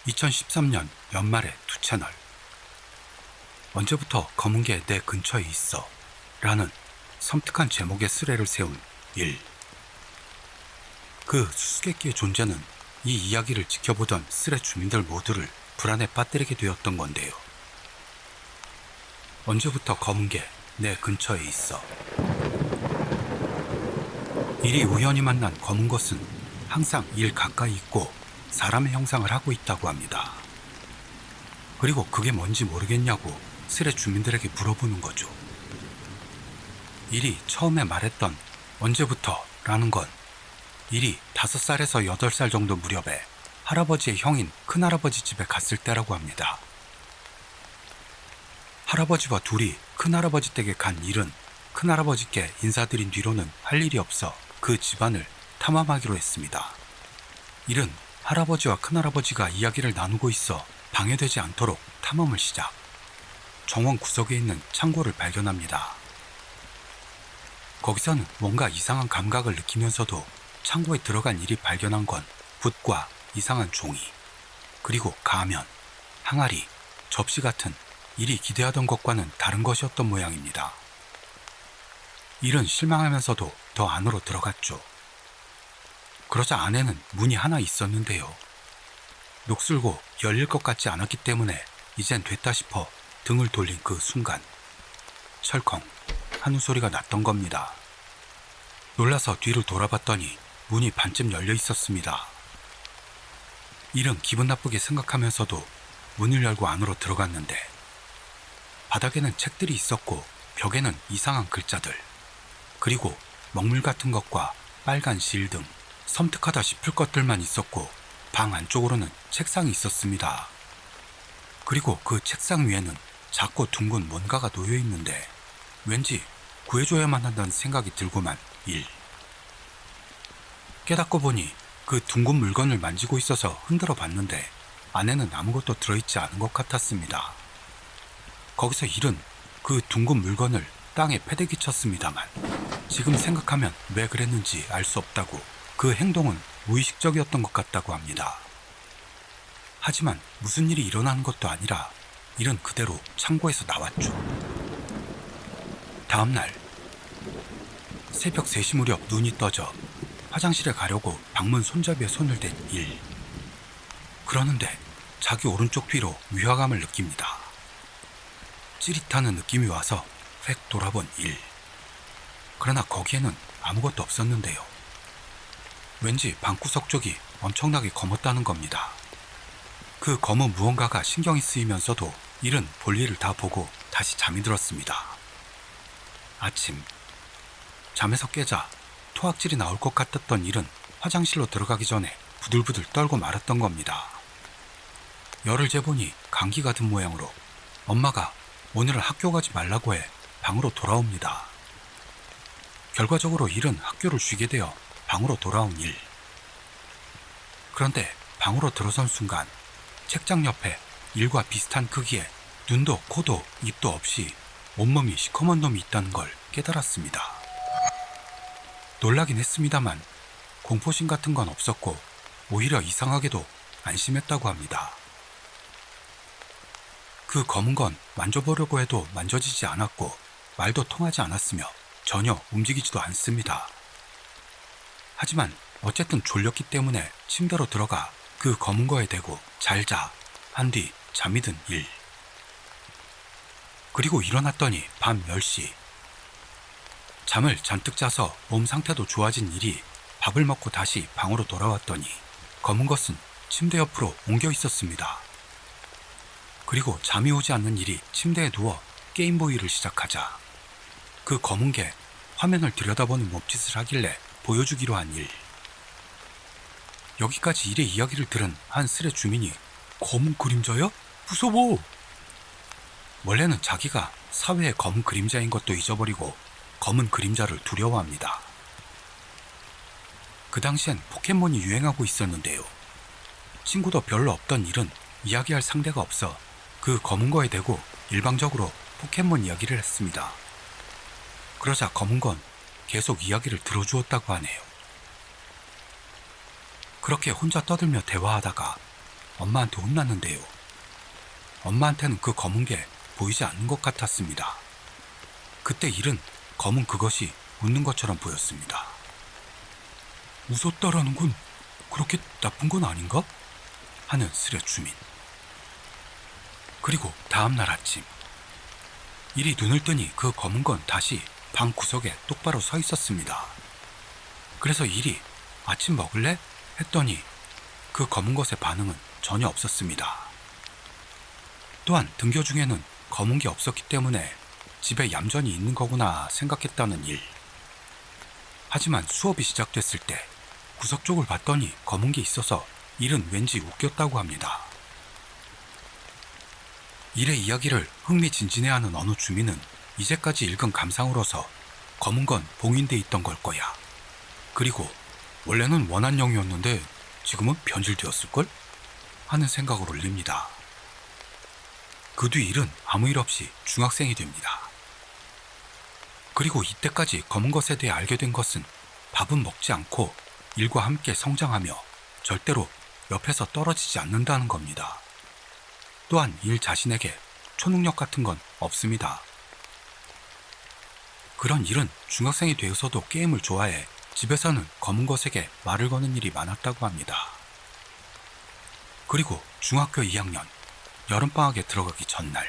2013년 연말에 두 채널. 언제부터 검은 게 내 근처에 있어? 라는 섬뜩한 제목의 스레를 세운 1. 그 수수께끼의 존재는 이 이야기를 지켜보던 스레 주민들 모두를 불안에 빠뜨리게 되었던 건데요. 언제부터 검은 게 내 근처에 있어? 일이 우연히 만난 검은 것은 항상 일 가까이 있고 사람의 형상을 하고 있다고 합니다. 그리고 그게 뭔지 모르겠냐고 스레 주민들에게 물어보는 거죠. 일이 처음에 말했던 언제부터 라는 건 일이 5살에서 8살 정도 무렵에 할아버지의 형인 큰할아버지 집에 갔을 때라고 합니다. 할아버지와 둘이 큰할아버지 댁에 간 일은 큰할아버지께 인사드린 뒤로는 할 일이 없어 그 집안을 탐험하기로 했습니다. 일은 할아버지와 큰할아버지가 이야기를 나누고 있어 방해되지 않도록 탐험을 시작. 정원 구석에 있는 창고를 발견합니다. 거기서는 뭔가 이상한 감각을 느끼면서도 창고에 들어간 일이 발견한 건 붓과 이상한 종이, 그리고 가면, 항아리, 접시 같은 일이 기대하던 것과는 다른 것이었던 모양입니다. 일은 실망하면서도 더 안으로 들어갔죠. 그러자 안에는 문이 하나 있었는데요. 녹슬고 열릴 것 같지 않았기 때문에 이젠 됐다 싶어 등을 돌린 그 순간 철컹 하는 소리가 났던 겁니다. 놀라서 뒤를 돌아봤더니 문이 반쯤 열려 있었습니다. 일은 기분 나쁘게 생각하면서도 문을 열고 안으로 들어갔는데 바닥에는 책들이 있었고 벽에는 이상한 글자들, 그리고 먹물 같은 것과 빨간 실 등 섬뜩하다 싶을 것들만 있었고 방 안쪽으로는 책상이 있었습니다. 그리고 그 책상 위에는 작고 둥근 뭔가가 놓여 있는데 왠지 구해줘야만 한다는 생각이 들고만 일. 깨닫고 보니 그 둥근 물건을 만지고 있어서 흔들어 봤는데 안에는 아무것도 들어있지 않은 것 같았습니다. 거기서 일은 그 둥근 물건을 땅에 패대기 쳤습니다만 지금 생각하면 왜 그랬는지 알 수 없다고 그 행동은 무의식적이었던 것 같다고 합니다. 하지만 무슨 일이 일어나는 것도 아니라 일은 그대로 창고에서 나왔죠. 다음날 새벽 3시 무렵 눈이 떠져 화장실에 가려고 방문 손잡이에 손을 댄 일. 그러는데 자기 오른쪽 귀로 위화감을 느낍니다. 찌릿하는 느낌이 와서 획 돌아본 일. 그러나 거기에는 아무것도 없었는데요. 왠지 방구석 쪽이 엄청나게 검었다는 겁니다. 그 검은 무언가가 신경이 쓰이면서도 일은 볼일을 다 보고 다시 잠이 들었습니다. 아침, 잠에서 깨자 토악질이 나올 것 같았던 일은 화장실로 들어가기 전에 부들부들 떨고 말았던 겁니다. 열을 재보니 감기가 든 모양으로 엄마가 오늘은 학교 가지 말라고 해 방으로 돌아옵니다. 결과적으로 일은 학교를 쉬게 되어 방으로 돌아온 일. 그런데 방으로 들어선 순간 책장 옆에 일과 비슷한 크기의 눈도 코도 입도 없이 온몸이 시커먼 놈이 있다는 걸 깨달았습니다. 놀라긴 했습니다만 공포심 같은 건 없었고 오히려 이상하게도 안심했다고 합니다. 그 검은 건 만져보려고 해도 만져지지 않았고 말도 통하지 않았으며 전혀 움직이지도 않습니다. 하지만 어쨌든 졸렸기 때문에 침대로 들어가 그 검은 거에 대고 잘 자 한 뒤 잠이 든 일. 그리고 일어났더니 밤 10시. 잠을 잔뜩 자서 몸 상태도 좋아진 일이 밥을 먹고 다시 방으로 돌아왔더니 검은 것은 침대 옆으로 옮겨 있었습니다. 그리고 잠이 오지 않는 일이 침대에 누워 게임보이를 시작하자 그 검은 게 화면을 들여다보는 몸짓을 하길래 보여주기로 한 일. 여기까지 일의 이야기를 들은 한 스레 주민이 검은 그림자요? 무서워! 원래는 자기가 사회의 검은 그림자인 것도 잊어버리고 검은 그림자를 두려워합니다. 그 당시엔 포켓몬이 유행하고 있었는데요. 친구도 별로 없던 일은 이야기할 상대가 없어 그 검은 거에 대고 일방적으로 포켓몬 이야기를 했습니다. 그러자 검은 건 계속 이야기를 들어주었다고 하네요. 그렇게 혼자 떠들며 대화하다가 엄마한테 혼났는데요. 엄마한테는 그 검은 게 보이지 않는 것 같았습니다. 그때 일은 검은 그것이 웃는 것처럼 보였습니다. 웃었다라는 건 그렇게 나쁜 건 아닌가? 하는 스레 주민. 그리고 다음날 아침, 일이 눈을 뜨니 그 검은 건 다시 방 구석에 똑바로 서 있었습니다. 그래서 일이 아침 먹을래? 했더니 그 검은 것의 반응은 전혀 없었습니다. 또한 등교 중에는 검은 게 없었기 때문에 집에 얌전히 있는 거구나 생각했다는 일. 하지만 수업이 시작됐을 때 구석 쪽을 봤더니 검은 게 있어서 일은 왠지 웃겼다고 합니다. 일의 이야기를 흥미진진해하는 어느 주민은 이제까지 읽은 감상으로서 검은 건 봉인돼 있던 걸 거야. 그리고 원래는 원한영이었는데 지금은 변질되었을걸? 하는 생각을 올립니다. 그 뒤 일은 아무 일 없이 중학생이 됩니다. 그리고 이때까지 검은 것에 대해 알게 된 것은 밥은 먹지 않고 일과 함께 성장하며 절대로 옆에서 떨어지지 않는다는 겁니다. 또한 일 자신에게 초능력 같은 건 없습니다. 그런 일은 중학생이 되어서도 게임을 좋아해 집에서는 검은 것에게 말을 거는 일이 많았다고 합니다. 그리고 중학교 2학년 여름방학에 들어가기 전날,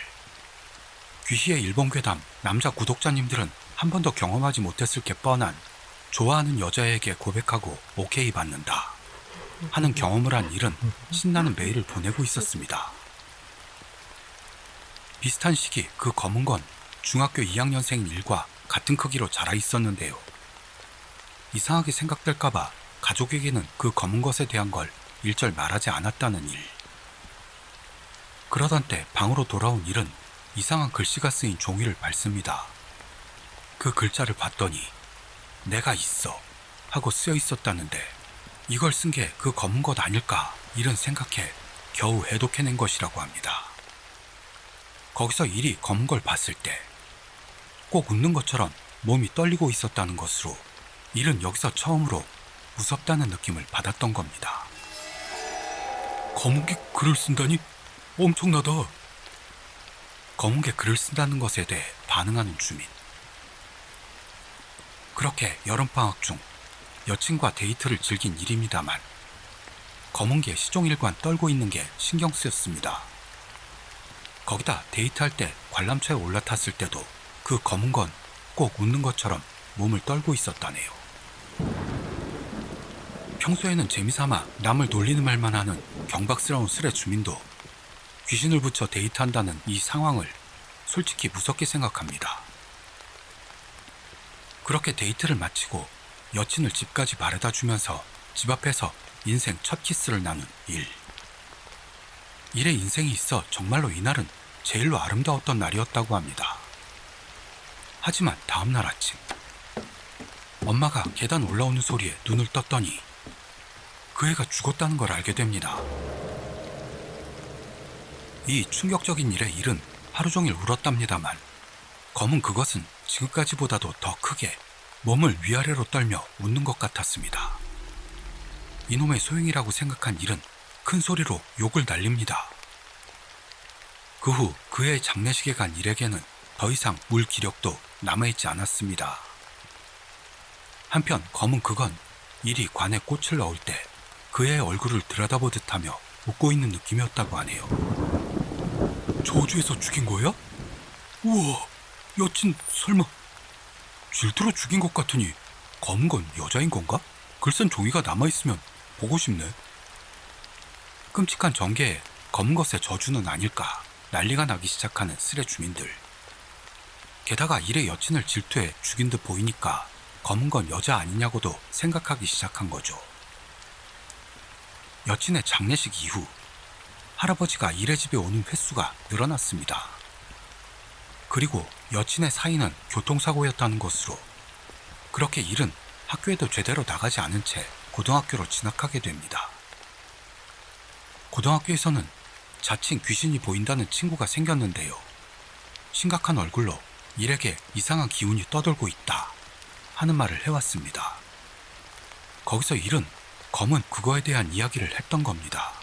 귀시의 일본괴담 남자 구독자님들은 한 번도 경험하지 못했을 게 뻔한 좋아하는 여자에게 고백하고 오케이 받는다 하는 경험을 한 일은 신나는 메일을 보내고 있었습니다. 비슷한 시기 그 검은 건 중학교 2학년생인 일과 같은 크기로 자라 있었는데요. 이상하게 생각될까봐 가족에게는 그 검은 것에 대한 걸 일절 말하지 않았다는 일. 그러던 때 방으로 돌아온 일은 이상한 글씨가 쓰인 종이를 밟습니다. 그 글자를 봤더니 내가 있어 하고 쓰여 있었다는데 이걸 쓴 게 그 검은 것 아닐까 이런 생각해 겨우 해독해낸 것이라고 합니다. 거기서 일이 검은 걸 봤을 때 꼭 웃는 것처럼 몸이 떨리고 있었다는 것으로 일은 여기서 처음으로 무섭다는 느낌을 받았던 겁니다. 검은 게 글을 쓴다니? 엄청나다. 검은 게 글을 쓴다는 것에 대해 반응하는 주민. 그렇게 여름방학 중 여친과 데이트를 즐긴 일입니다만 검은 게 시종일관 떨고 있는 게 신경 쓰였습니다. 거기다 데이트할 때 관람차에 올라탔을 때도 그 검은 건 꼭 웃는 것처럼 몸을 떨고 있었다네요. 평소에는 재미삼아 남을 놀리는 말만 하는 경박스러운 스레 주민도 귀신을 붙여 데이트한다는 이 상황을 솔직히 무섭게 생각합니다. 그렇게 데이트를 마치고 여친을 집까지 바래다 주면서 집 앞에서 인생 첫 키스를 나눈 일. 일의 인생이 있어 정말로 이날은 제일로 아름다웠던 날이었다고 합니다. 하지만 다음날 아침 엄마가 계단 올라오는 소리에 눈을 떴더니 그 애가 죽었다는 걸 알게 됩니다. 이 충격적인 일에 일은 하루 종일 울었답니다만 검은 그것은 지금까지보다도 더 크게 몸을 위아래로 떨며 웃는 것 같았습니다. 이놈의 소용이라고 생각한 일은 큰 소리로 욕을 날립니다. 그 후 그의 장례식에 간 일에게는 더 이상 울 기력도 남아있지 않았습니다. 한편 검은 그건 일이 관에 꽃을 넣을 때 그의 얼굴을 들여다보듯 하며 웃고 있는 느낌이었다고 하네요. 저주에서 죽인 거야? 우와, 여친 설마 질투로 죽인 것 같으니 검은 건 여자인 건가? 글쓴 종이가 남아있으면 보고 싶네. 끔찍한 전개에 검은 것의 저주는 아닐까 난리가 나기 시작하는 스레 주민들. 게다가 일의 여친을 질투해 죽인 듯 보이니까 검은 건 여자 아니냐고도 생각하기 시작한 거죠. 여친의 장례식 이후 할아버지가 일의 집에 오는 횟수가 늘어났습니다. 그리고 여친의 사인은 교통사고였다는 것으로 그렇게 일은 학교에도 제대로 나가지 않은 채 고등학교로 진학하게 됩니다. 고등학교에서는 자칭 귀신이 보인다는 친구가 생겼는데요. 심각한 얼굴로 일에게 이상한 기운이 떠돌고 있다 하는 말을 해왔습니다. 거기서 일은 검은 그거에 대한 이야기를 했던 겁니다.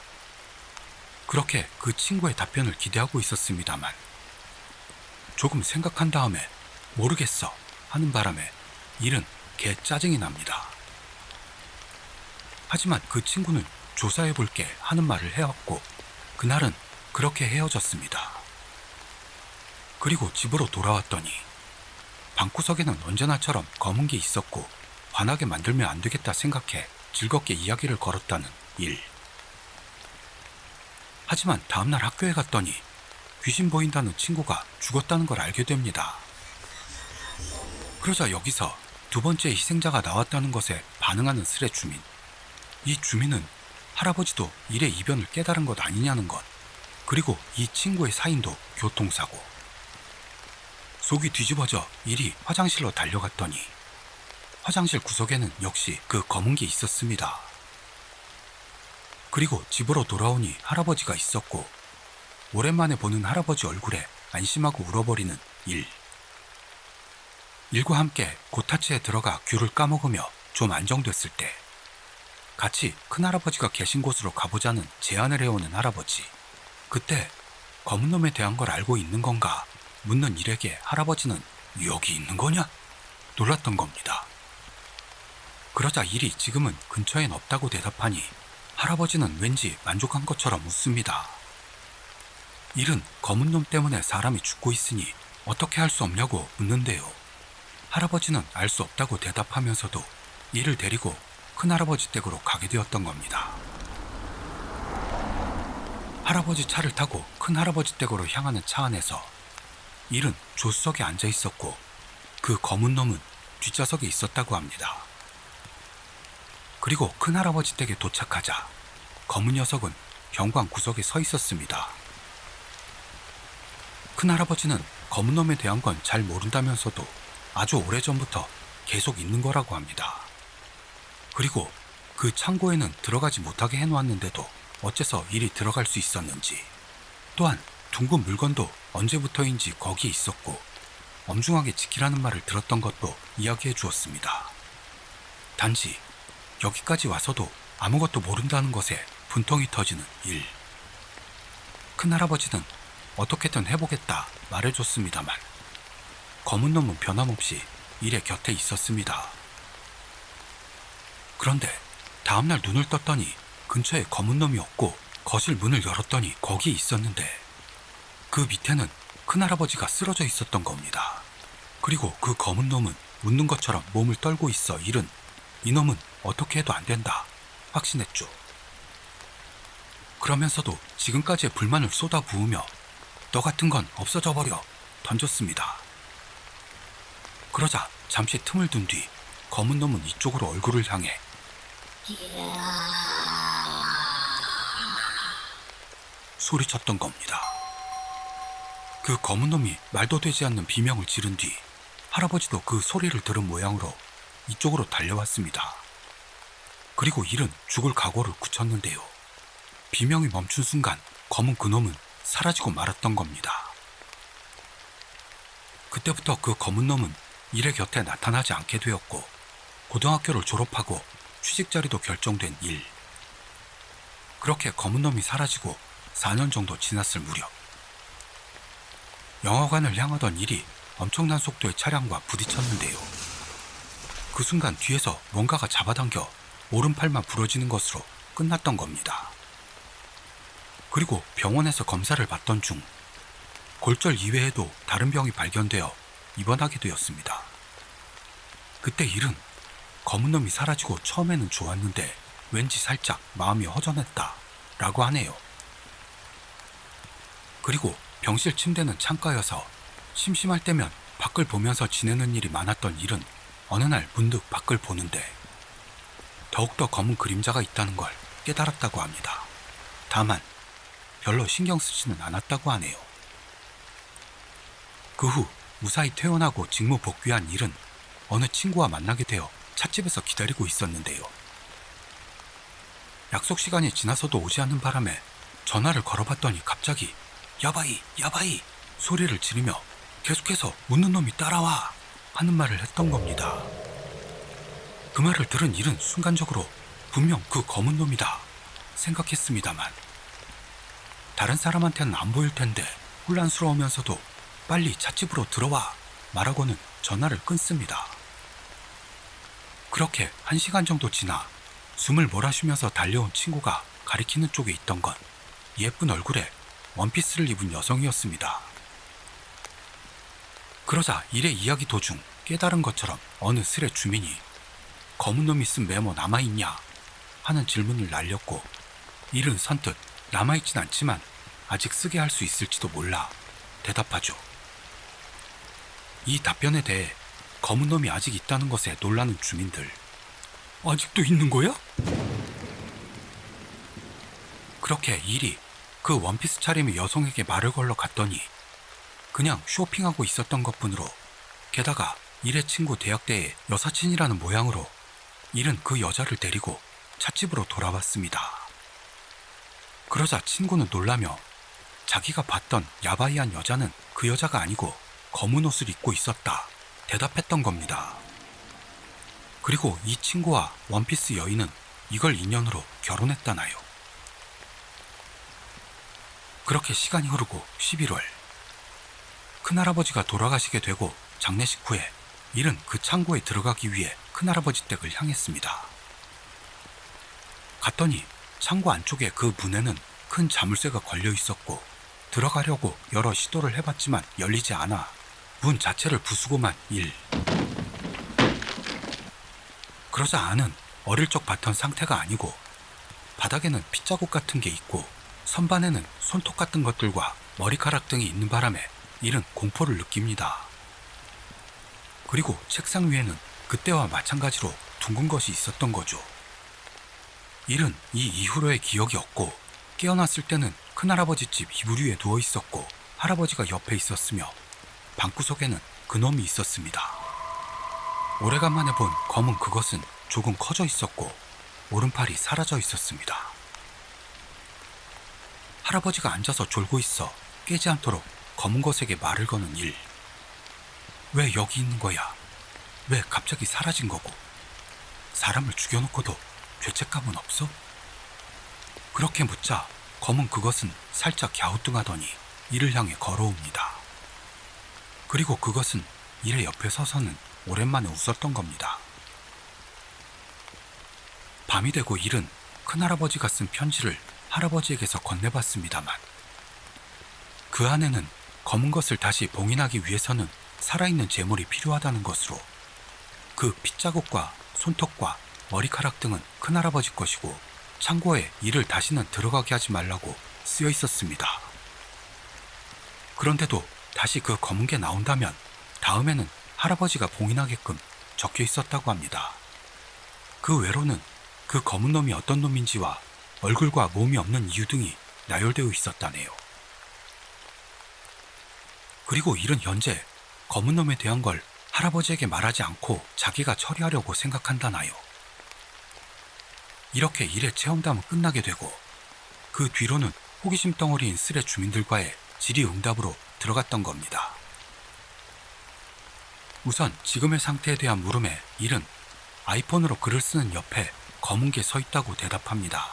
그렇게 그 친구의 답변을 기대하고 있었습니다만 조금 생각한 다음에 모르겠어 하는 바람에 일은 개 짜증이 납니다. 하지만 그 친구는 조사해볼게 하는 말을 해왔고 그날은 그렇게 헤어졌습니다. 그리고 집으로 돌아왔더니 방구석에는 언제나처럼 검은 게 있었고 화나게 만들면 안 되겠다 생각해 즐겁게 이야기를 걸었다는 일. 하지만 다음날 학교에 갔더니 귀신 보인다는 친구가 죽었다는 걸 알게 됩니다. 그러자 여기서 두 번째 희생자가 나왔다는 것에 반응하는 스레 주민. 이 주민은 할아버지도 일의 이변을 깨달은 것 아니냐는 것, 그리고 이 친구의 사인도 교통사고. 속이 뒤집어져 일이 화장실로 달려갔더니 화장실 구석에는 역시 그 검은 게 있었습니다. 그리고 집으로 돌아오니 할아버지가 있었고 오랜만에 보는 할아버지 얼굴에 안심하고 울어버리는 일. 일과 함께 고타치에 들어가 귤을 까먹으며 좀 안정됐을 때 같이 큰할아버지가 계신 곳으로 가보자는 제안을 해오는 할아버지. 그때 검은 놈에 대한 걸 알고 있는 건가 묻는 일에게 할아버지는 여기 있는 거냐? 놀랐던 겁니다. 그러자 일이 지금은 근처엔 없다고 대답하니 할아버지는 왠지 만족한 것처럼 웃습니다. 일은 검은 놈 때문에 사람이 죽고 있으니 어떻게 할 수 없냐고 묻는데요. 할아버지는 알 수 없다고 대답하면서도 일을 데리고 큰할아버지 댁으로 가게 되었던 겁니다. 할아버지 차를 타고 큰할아버지 댁으로 향하는 차 안에서 일은 조수석에 앉아 있었고 그 검은 놈은 뒷좌석에 있었다고 합니다. 그리고 큰할아버지 댁에 도착하자 검은 녀석은 현관 구석에 서 있었습니다. 큰할아버지는 검은 놈에 대한 건 잘 모른다면서도 아주 오래전부터 계속 있는 거라고 합니다. 그리고 그 창고에는 들어가지 못하게 해놓았는데도 어째서 일이 들어갈 수 있었는지, 또한 둥근 물건도 언제부터인지 거기에 있었고 엄중하게 지키라는 말을 들었던 것도 이야기해 주었습니다. 단지 여기까지 와서도 아무것도 모른다는 것에 분통이 터지는 일. 큰할아버지는 어떻게든 해보겠다 말해줬습니다만 검은 놈은 변함없이 일의 곁에 있었습니다. 그런데 다음날 눈을 떴더니 근처에 검은 놈이 없고 거실 문을 열었더니 거기에 있었는데 그 밑에는 큰할아버지가 쓰러져 있었던 겁니다. 그리고 그 검은 놈은 웃는 것처럼 몸을 떨고 있어 일은 이놈은 어떻게 해도 안 된다 확신했죠. 그러면서도 지금까지의 불만을 쏟아부으며 너 같은 건 없어져 버려 던졌습니다. 그러자 잠시 틈을 둔 뒤 검은 놈은 이쪽으로 얼굴을 향해 소리쳤던 겁니다. 그 검은 놈이 말도 되지 않는 비명을 지른 뒤 할아버지도 그 소리를 들은 모양으로 이쪽으로 달려왔습니다. 그리고 일은 죽을 각오를 굳혔는데요. 비명이 멈춘 순간 검은 그놈은 사라지고 말았던 겁니다. 그때부터 그 검은 놈은 일의 곁에 나타나지 않게 되었고 고등학교를 졸업하고 취직 자리도 결정된 일. 그렇게 검은 놈이 사라지고 4년 정도 지났을 무렵 영화관을 향하던 일이 엄청난 속도의 차량과 부딪혔는데요. 그 순간 뒤에서 뭔가가 잡아당겨 오른팔만 부러지는 것으로 끝났던 겁니다. 그리고 병원에서 검사를 받던 중 골절 이외에도 다른 병이 발견되어 입원하게 되었습니다. 그때 일은 검은 놈이 사라지고 처음에는 좋았는데 왠지 살짝 마음이 허전했다 라고 하네요. 그리고 병실 침대는 창가여서 심심할 때면 밖을 보면서 지내는 일이 많았던 일은 어느 날 문득 밖을 보는데 더욱더 검은 그림자가 있다는 걸 깨달았다고 합니다. 다만 별로 신경 쓰지는 않았다고 하네요. 그 후 무사히 퇴원하고 직무 복귀한 일은 어느 친구와 만나게 되어 찻집에서 기다리고 있었는데요. 약속 시간이 지나서도 오지 않는 바람에 전화를 걸어봤더니 갑자기 야바이 야바이 소리를 지르며 계속해서 웃는 놈이 따라와 하는 말을 했던 겁니다. 그 말을 들은 일은 순간적으로 분명 그 검은 놈이다 생각했습니다만 다른 사람한테는 안 보일 텐데 혼란스러우면서도 빨리 찻집으로 들어와 말하고는 전화를 끊습니다. 그렇게 1시간 정도 지나 숨을 몰아쉬면서 달려온 친구가 가리키는 쪽에 있던 건 예쁜 얼굴에 원피스를 입은 여성이었습니다. 그러자 일의 이야기 도중 깨달은 것처럼 어느 슬의 주민이 검은 놈이 쓴 메모 남아있냐 하는 질문을 날렸고 일은 선뜻 남아있진 않지만 아직 쓰게 할 수 있을지도 몰라 대답하죠. 이 답변에 대해 검은 놈이 아직 있다는 것에 놀라는 주민들. 아직도 있는 거야? 그렇게 일이 그 원피스 차림의 여성에게 말을 걸러 갔더니 그냥 쇼핑하고 있었던 것뿐으로, 게다가 일의 친구 대학 때의 여사친이라는 모양으로 일은 그 여자를 데리고 찻집으로 돌아왔습니다. 그러자 친구는 놀라며 자기가 봤던 야바이한 여자는 그 여자가 아니고 검은 옷을 입고 있었다 대답했던 겁니다. 그리고 이 친구와 원피스 여인은 이걸 인연으로 결혼했다나요. 그렇게 시간이 흐르고 11월, 큰할아버지가 돌아가시게 되고 장례식 후에 일은 그 창고에 들어가기 위해 큰할아버지 댁을 향했습니다. 갔더니 창고 안쪽에 그 문에는 큰 자물쇠가 걸려 있었고 들어가려고 여러 시도를 해봤지만 열리지 않아 문 자체를 부수고만 일. 그러자 안은 어릴 적 봤던 상태가 아니고 바닥에는 핏자국 같은 게 있고 선반에는 손톱 같은 것들과 머리카락 등이 있는 바람에 일은 공포를 느낍니다. 그리고 책상 위에는 그때와 마찬가지로 둥근 것이 있었던 거죠. 일은 이 이후로의 기억이 없고 깨어났을 때는 큰할아버지 집 이불 위에 누워 있었고 할아버지가 옆에 있었으며 방구석에는 그놈이 있었습니다. 오래간만에 본 검은 그것은 조금 커져 있었고 오른팔이 사라져 있었습니다. 할아버지가 앉아서 졸고 있어 깨지 않도록 검은 것에게 말을 거는 일. 왜 여기 있는 거야? 왜 갑자기 사라진 거고? 사람을 죽여놓고도 죄책감은 없어? 그렇게 묻자 검은 그것은 살짝 갸우뚱하더니 이를 향해 걸어옵니다. 그리고 그것은 일의 옆에 서서는 오랜만에 웃었던 겁니다. 밤이 되고 일은 큰할아버지가 쓴 편지를 할아버지에게서 건네봤습니다만 그 안에는 검은 것을 다시 봉인하기 위해서는 살아있는 재물이 필요하다는 것으로 그 핏자국과 손톱과 머리카락 등은 큰할아버지 것이고 창고에 이를 다시는 들어가게 하지 말라고 쓰여 있었습니다. 그런데도 다시 그 검은 게 나온다면 다음에는 할아버지가 봉인하게끔 적혀 있었다고 합니다. 그 외로는 그 검은 놈이 어떤 놈인지와 얼굴과 몸이 없는 이유 등이 나열되어 있었다네요. 그리고 일은 현재 검은 놈에 대한 걸 할아버지에게 말하지 않고 자기가 처리하려고 생각한다나요. 이렇게 일의 체험담은 끝나게 되고 그 뒤로는 호기심 덩어리인 쓸의 주민들과의 질의응답으로 들어갔던 겁니다. 우선 지금의 상태에 대한 물음에 일은 아이폰으로 글을 쓰는 옆에 검은 게 서 있다고 대답합니다.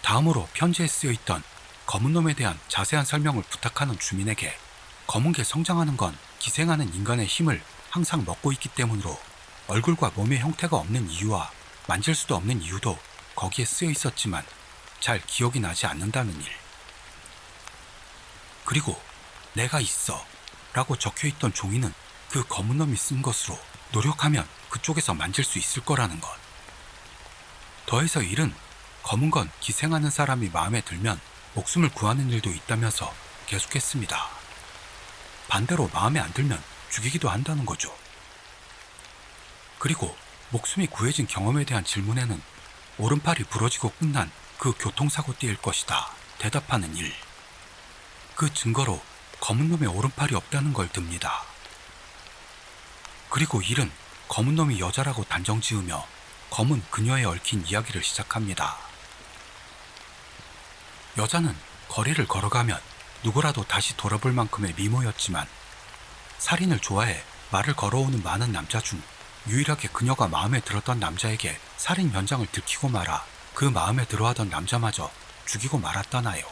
다음으로 편지에 쓰여 있던 검은 놈에 대한 자세한 설명을 부탁하는 주민에게 검은 게 성장하는 건 기생하는 인간의 힘을 항상 먹고 있기 때문으로 얼굴과 몸의 형태가 없는 이유와 만질 수도 없는 이유도 거기에 쓰여 있었지만 잘 기억이 나지 않는다는 일. 그리고 내가 있어 라고 적혀있던 종이는 그 검은 놈이 쓴 것으로 노력하면 그쪽에서 만질 수 있을 거라는 것. 더해서 일은 검은 건 기생하는 사람이 마음에 들면 목숨을 구하는 일도 있다면서 계속했습니다. 반대로 마음에 안 들면 죽이기도 한다는 거죠. 그리고 목숨이 구해진 경험에 대한 질문에는 오른팔이 부러지고 끝난 그 교통사고 때일 것이다 대답하는 일. 그 증거로 검은 놈의 오른팔이 없다는 걸 듭니다. 그리고 일은 검은 놈이 여자라고 단정 지으며 검은 그녀에 얽힌 이야기를 시작합니다. 여자는 거리를 걸어가면 누구라도 다시 돌아볼 만큼의 미모였지만 살인을 좋아해 말을 걸어오는 많은 남자 중 유일하게 그녀가 마음에 들었던 남자에게 살인 현장을 들키고 말아 그 마음에 들어하던 남자마저 죽이고 말았다나요.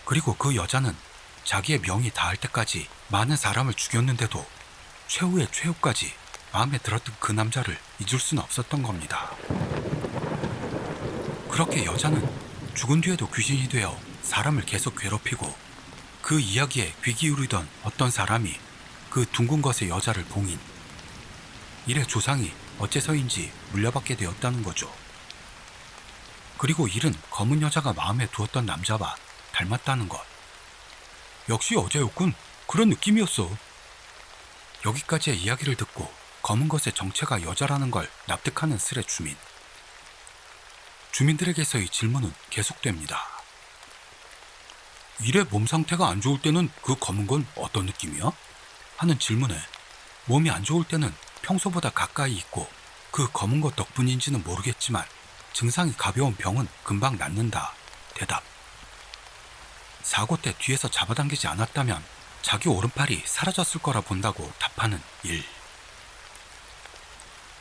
그리고 그 여자는 자기의 명이 닿을 때까지 많은 사람을 죽였는데도 최후의 최후까지 마음에 들었던 그 남자를 잊을 수는 없었던 겁니다. 그렇게 여자는 죽은 뒤에도 귀신이 되어 사람을 계속 괴롭히고 그 이야기에 귀 기울이던 어떤 사람이 그 둥근 것의 여자를 봉인. 이래 조상이 어째서인지 물려받게 되었다는 거죠. 그리고 일은 검은 여자가 마음에 두었던 남자와 닮았다는 것. 역시 어제였군. 그런 느낌이었어. 여기까지의 이야기를 듣고 검은 것의 정체가 여자라는 걸 납득하는 스레 주민. 주민들에게서의 질문은 계속됩니다. 일의 몸 상태가 안 좋을 때는 그 검은 건 어떤 느낌이야? 하는 질문에 몸이 안 좋을 때는 평소보다 가까이 있고 그 검은 것 덕분인지는 모르겠지만 증상이 가벼운 병은 금방 낫는다. 대답. 사고 때 뒤에서 잡아당기지 않았다면 자기 오른팔이 사라졌을 거라 본다고 답하는 일.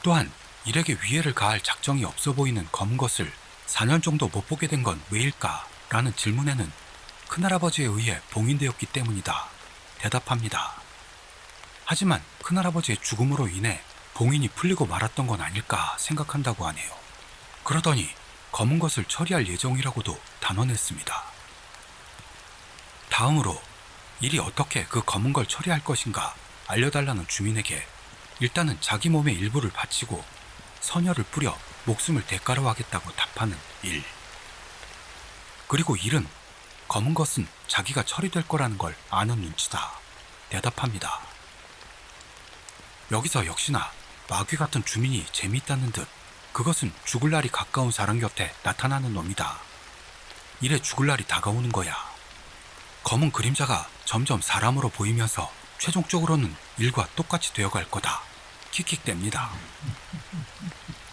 또한 일에게 위해를 가할 작정이 없어 보이는 검은 것을 4년 정도 못 보게 된 건 왜일까? 라는 질문에는 큰할아버지에 의해 봉인되었기 때문이다. 대답합니다. 하지만 큰할아버지의 죽음으로 인해 봉인이 풀리고 말았던 건 아닐까 생각한다고 하네요. 그러더니 검은 것을 처리할 예정이라고도 단언했습니다. 다음으로 일이 어떻게 그 검은 걸 처리할 것인가 알려달라는 주민에게 일단은 자기 몸의 일부를 바치고 선혈을 뿌려 목숨을 대가로 하겠다고 답하는 일. 그리고 일은 검은 것은 자기가 처리될 거라는 걸 아는 눈치다. 대답합니다. 여기서 역시나 마귀 같은 주민이 재미있다는 듯 그것은 죽을 날이 가까운 사람 곁에 나타나는 놈이다. 이래 죽을 날이 다가오는 거야. 검은 그림자가 점점 사람으로 보이면서 최종적으로는 일과 똑같이 되어갈 거다. 킥킥댑니다.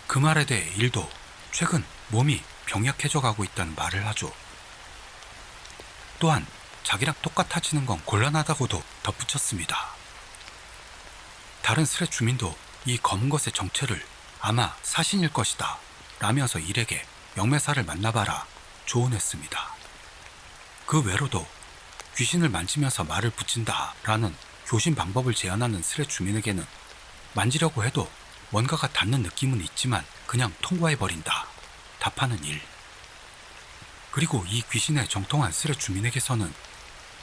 그 말에 대해 일도 최근 몸이 병약해져 가고 있다는 말을 하죠. 또한 자기랑 똑같아지는 건 곤란하다고도 덧붙였습니다. 다른 스레 주민도 이 검은 것의 정체를 아마 사신일 것이다 라면서 일에게 영매사를 만나봐라 조언했습니다. 그 외로도 귀신을 만지면서 말을 붙인다 라는 교신 방법을 제안하는 스레 주민에게는 만지려고 해도 뭔가가 닿는 느낌은 있지만 그냥 통과해버린다 답하는 일. 그리고 이 귀신에 정통한 스레 주민에게서는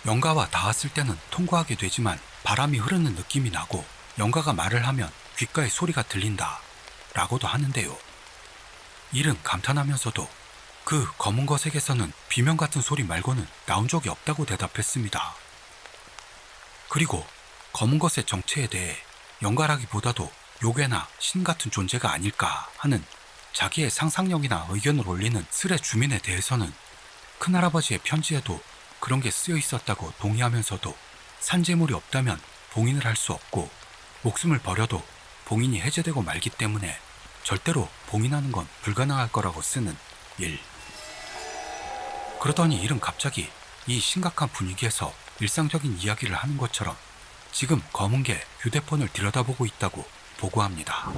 영가와 닿았을 때는 통과하게 되지만 바람이 흐르는 느낌이 나고 영가가 말을 하면 귓가에 소리가 들린다 라고도 하는데요. 일은 감탄하면서도 그 검은 것에게서는 비명 같은 소리 말고는 나온 적이 없다고 대답했습니다. 그리고 검은 것의 정체에 대해 영가라기보다도 요괴나 신 같은 존재가 아닐까 하는 자기의 상상력이나 의견을 올리는 스레 주민에 대해서는 큰할아버지의 편지에도 그런 게 쓰여 있었다고 동의하면서도 산재물이 없다면 봉인을 할 수 없고 목숨을 버려도 봉인이 해제되고 말기 때문에 절대로 봉인하는 건 불가능할 거라고 쓰는 일. 그러더니 일은 갑자기 이 심각한 분위기에서 일상적인 이야기를 하는 것처럼 지금 검은 게 휴대폰을 들여다보고 있다고 보고합니다.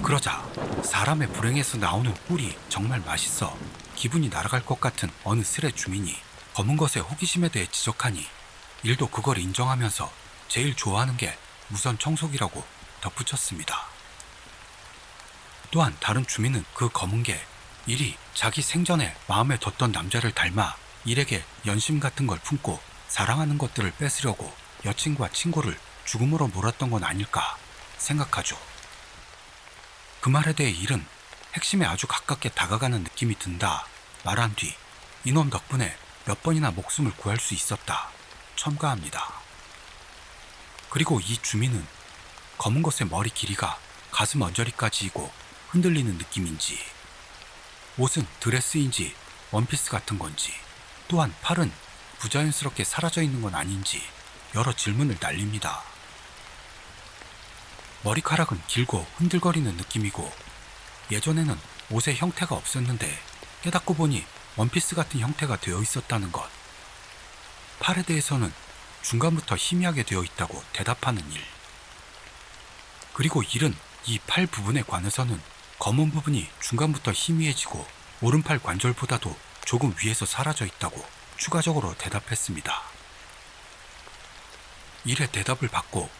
그러자 사람의 불행에서 나오는 꿀이 정말 맛있어 기분이 날아갈 것 같은 어느 스레 주민이 검은 것의 호기심에 대해 지적하니 일도 그걸 인정하면서 제일 좋아하는 게 무선 청소기라고 덧붙였습니다. 또한 다른 주민은 그 검은 게 일이 자기 생전에 마음에 뒀던 남자를 닮아 일에게 연심 같은 걸 품고 사랑하는 것들을 뺏으려고 여친과 친구를 죽음으로 몰았던 건 아닐까 생각하죠. 그 말에 대해 일은 핵심에 아주 가깝게 다가가는 느낌이 든다 말한 뒤 이놈 덕분에 몇 번이나 목숨을 구할 수 있었다 첨가합니다. 그리고 이 주민은 검은 것의 머리 길이가 가슴 언저리까지이고 흔들리는 느낌인지 옷은 드레스인지 원피스 같은 건지 또한 팔은 부자연스럽게 사라져 있는 건 아닌지 여러 질문을 날립니다. 머리카락은 길고 흔들거리는 느낌이고 예전에는 옷의 형태가 없었는데 깨닫고 보니 원피스 같은 형태가 되어 있었다는 것. 팔에 대해서는 중간부터 희미하게 되어 있다고 대답하는 일. 그리고 일은 이 팔 부분에 관해서는 검은 부분이 중간부터 희미해지고 오른팔 관절보다도 조금 위에서 사라져 있다고 추가적으로 대답했습니다. 일의 대답을 받고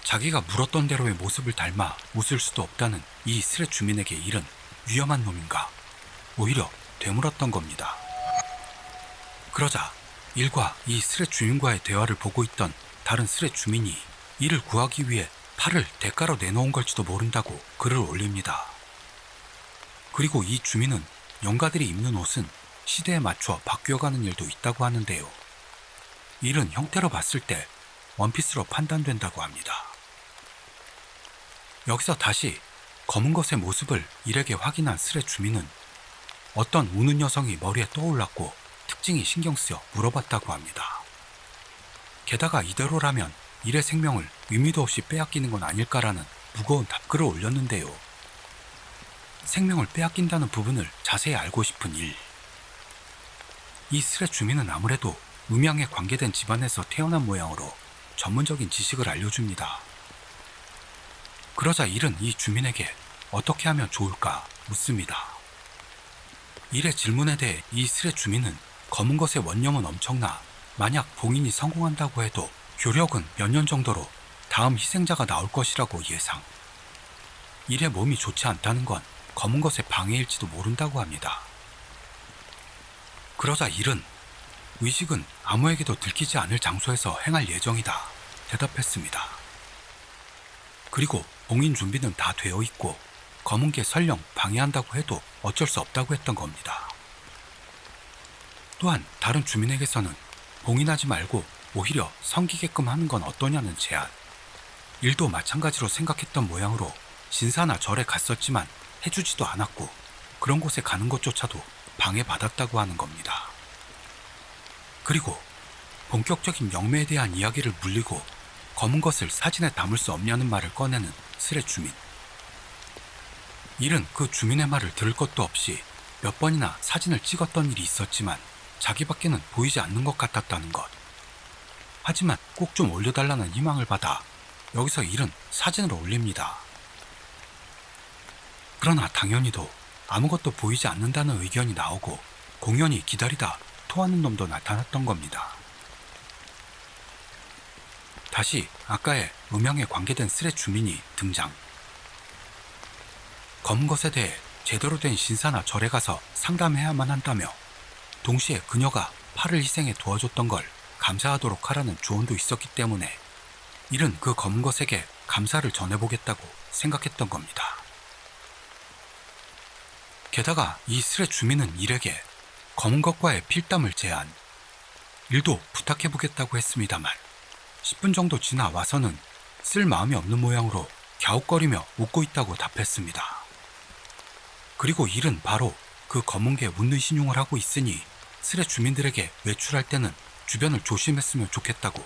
자기가 물었던 대로의 모습을 닮아 웃을 수도 없다는 이 스렛 주민에게 일은 위험한 놈인가 오히려 되물었던 겁니다. 그러자 일과 이 스렛 주민과의 대화를 보고 있던 다른 스렛 주민이 이를 구하기 위해 팔을 대가로 내놓은 걸지도 모른다고 글을 올립니다. 그리고 이 주민은 영가들이 입는 옷은 시대에 맞춰 바뀌어가는 일도 있다고 하는데요. 일은 형태로 봤을 때 원피스로 판단된다고 합니다. 여기서 다시 검은 것의 모습을 일에게 확인한 스렛 주민은 어떤 우는 여성이 머리에 떠올랐고 특징이 신경 쓰여 물어봤다고 합니다. 게다가 이대로라면 일의 생명을 의미도 없이 빼앗기는 건 아닐까라는 무거운 답글을 올렸는데요. 생명을 빼앗긴다는 부분을 자세히 알고 싶은 일. 이 스렛 주민은 아무래도 음양에 관계된 집안에서 태어난 모양으로 전문적인 지식을 알려줍니다. 그러자 일은 이 주민에게 어떻게 하면 좋을까 묻습니다. 일의 질문에 대해 이 스렛 주민은 검은 것의 원념은 엄청나 만약 봉인이 성공한다고 해도 교력은 몇 년 정도로 다음 희생자가 나올 것이라고 예상. 일의 몸이 좋지 않다는 건 검은 것의 방해일지도 모른다고 합니다. 그러자 일은 의식은 아무에게도 들키지 않을 장소에서 행할 예정이다 대답했습니다. 그리고 봉인 준비는 다 되어 있고 검은 게 설령 방해한다고 해도 어쩔 수 없다고 했던 겁니다. 또한 다른 주민에게서는 봉인하지 말고 오히려 섬기게끔 하는 건 어떠냐는 제안. 일도 마찬가지로 생각했던 모양으로 신사나 절에 갔었지만 해주지도 않았고 그런 곳에 가는 것조차도 방해받았다고 하는 겁니다. 그리고 본격적인 영매에 대한 이야기를 물리고 검은 것을 사진에 담을 수 없냐는 말을 꺼내는 스렛 주민. 일은 그 주민의 말을 들을 것도 없이 몇 번이나 사진을 찍었던 일이 있었지만 자기밖에는 보이지 않는 것 같았다는 것. 하지만 꼭 좀 올려달라는 희망을 받아 여기서 일은 사진을 올립니다. 그러나 당연히도 아무것도 보이지 않는다는 의견이 나오고 공연히 기다리다 토하는 놈도 나타났던 겁니다. 다시 아까의 음양에 관계된 스렛 주민이 등장. 검은 것에 대해 제대로 된 신사나 절에 가서 상담해야만 한다며 동시에 그녀가 팔을 희생해 도와줬던 걸 감사하도록 하라는 조언도 있었기 때문에 일은 그 검은 것에게 감사를 전해보겠다고 생각했던 겁니다. 게다가 이 스렛 주민은 일에게 검은 것과의 필담을 제안. 일도 부탁해보겠다고 했습니다만 10분 정도 지나 와서는 쓸 마음이 없는 모양으로 갸웃거리며 웃고 있다고 답했습니다. 그리고 일은 바로 그 검은 게 묻는 신용을 하고 있으니 스렛 주민들에게 외출할 때는 주변을 조심했으면 좋겠다고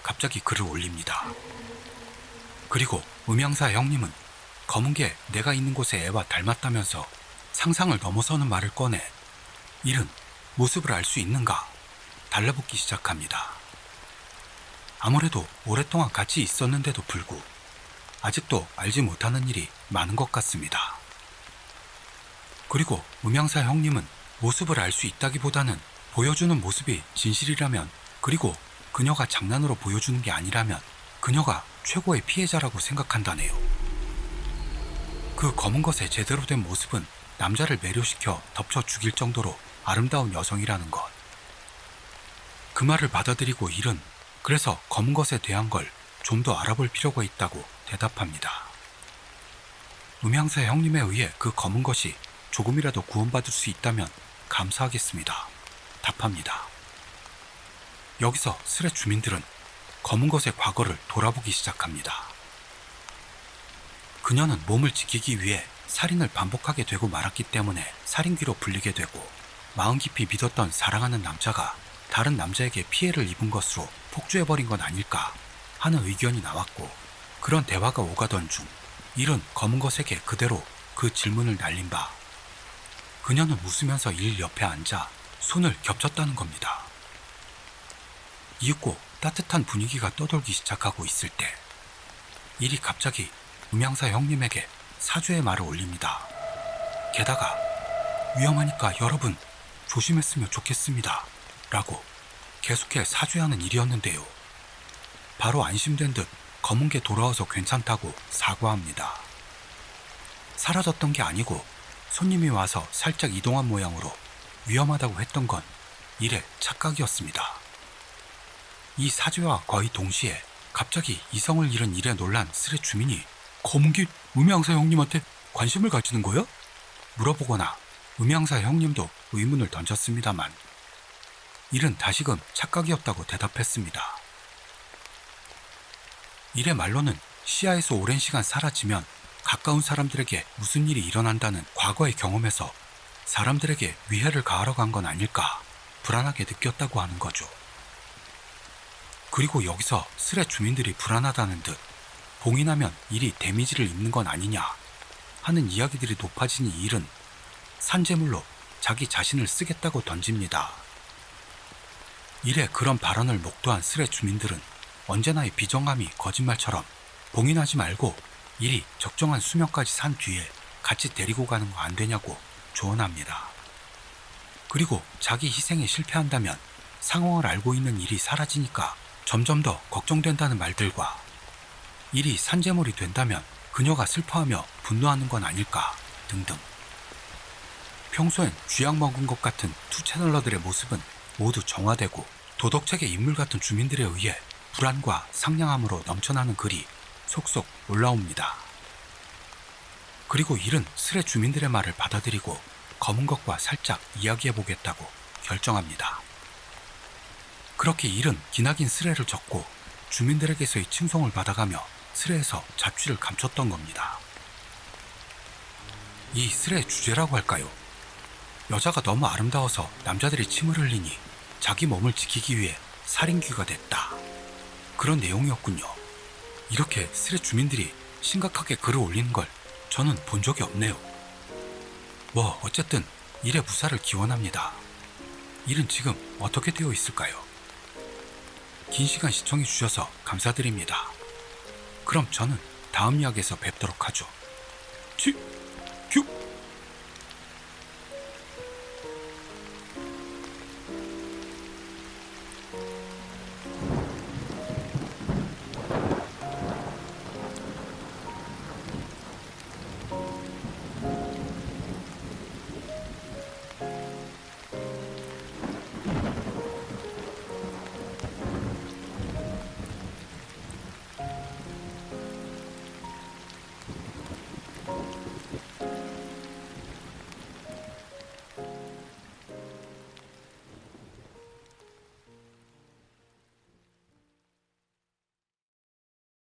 갑자기 글을 올립니다. 그리고 음양사 형님은 검은 게 내가 있는 곳의 애와 닮았다면서 상상을 넘어서는 말을 꺼내 일은 모습을 알 수 있는가 달라붙기 시작합니다. 아무래도 오랫동안 같이 있었는데도 불구 아직도 알지 못하는 일이 많은 것 같습니다. 그리고 음양사 형님은 모습을 알 수 있다기보다는 보여주는 모습이 진실이라면 그리고 그녀가 장난으로 보여주는 게 아니라면 그녀가 최고의 피해자라고 생각한다네요. 그 검은 것의 제대로 된 모습은 남자를 매료시켜 덮쳐 죽일 정도로 아름다운 여성이라는 것. 그 말을 받아들이고 일은 그래서 검은 것에 대한 걸 좀 더 알아볼 필요가 있다고 대답합니다. 음양사 형님에 의해 그 검은 것이 조금이라도 구원받을 수 있다면 감사하겠습니다. 답합니다. 여기서 스렛 주민들은 검은 것의 과거를 돌아보기 시작합니다. 그녀는 몸을 지키기 위해 살인을 반복하게 되고 말았기 때문에 살인귀로 불리게 되고 마음 깊이 믿었던 사랑하는 남자가 다른 남자에게 피해를 입은 것으로 폭주해버린 건 아닐까 하는 의견이 나왔고 그런 대화가 오가던 중 일은 검은 것에게 그대로 그 질문을 날린 바 그녀는 웃으면서 일 옆에 앉아 손을 겹쳤다는 겁니다. 이윽고 따뜻한 분위기가 떠돌기 시작하고 있을 때 일이 갑자기 음양사 형님에게 사죄의 말을 올립니다. 게다가 위험하니까 여러분 조심했으면 좋겠습니다. 라고 계속해 사죄하는 일이었는데요. 바로 안심된 듯 검은 게 돌아와서 괜찮다고 사과합니다. 사라졌던 게 아니고 손님이 와서 살짝 이동한 모양으로 위험하다고 했던 건 일의 착각이었습니다. 이 사죄와 거의 동시에 갑자기 이성을 잃은 일에 놀란 스레 주민이 검은기 음향사 형님한테 관심을 가지는 거야? 물어보거나 음향사 형님도 의문을 던졌습니다만 일은 다시금 착각이었다고 대답했습니다. 일의 말로는 시야에서 오랜 시간 사라지면 가까운 사람들에게 무슨 일이 일어난다는 과거의 경험에서 사람들에게 위해를 가하러 간 건 아닐까 불안하게 느꼈다고 하는 거죠. 그리고 여기서 스레 주민들이 불안하다는 듯 봉인하면 일이 데미지를 입는 건 아니냐 하는 이야기들이 높아지니 일은 산재물로 자기 자신을 쓰겠다고 던집니다. 일의 그런 발언을 목도한 스레 주민들은 언제나의 비정함이 거짓말처럼 봉인하지 말고 일이 적정한 수명까지 산 뒤에 같이 데리고 가는 거 안 되냐고 조언합니다. 그리고 자기 희생에 실패한다면 상황을 알고 있는 일이 사라지니까 점점 더 걱정된다는 말들과 일이 산재물이 된다면 그녀가 슬퍼하며 분노하는 건 아닐까 등등. 평소엔 쥐약 먹은 것 같은 투 채널러들의 모습은 모두 정화되고 도덕책의 인물 같은 주민들에 의해 불안과 상냥함으로 넘쳐나는 글이 속속 올라옵니다. 그리고 일은 스레 주민들의 말을 받아들이고 검은 것과 살짝 이야기해보겠다고 결정합니다. 그렇게 일은 기나긴 스레를 젓고 주민들에게서의 칭송을 받아가며 스레에서 자취를 감췄던 겁니다. 이 스레의 주제라고 할까요? 여자가 너무 아름다워서 남자들이 침을 흘리니 자기 몸을 지키기 위해 살인귀가 됐다. 그런 내용이었군요. 이렇게 스레 주민들이 심각하게 글을 올리는 걸 저는 본 적이 없네요. 뭐 어쨌든 일의 무사를 기원합니다. 일은 지금 어떻게 되어 있을까요? 긴 시간 시청해 주셔서 감사드립니다. 그럼 저는 다음 이야기에서 뵙도록 하죠. 큐!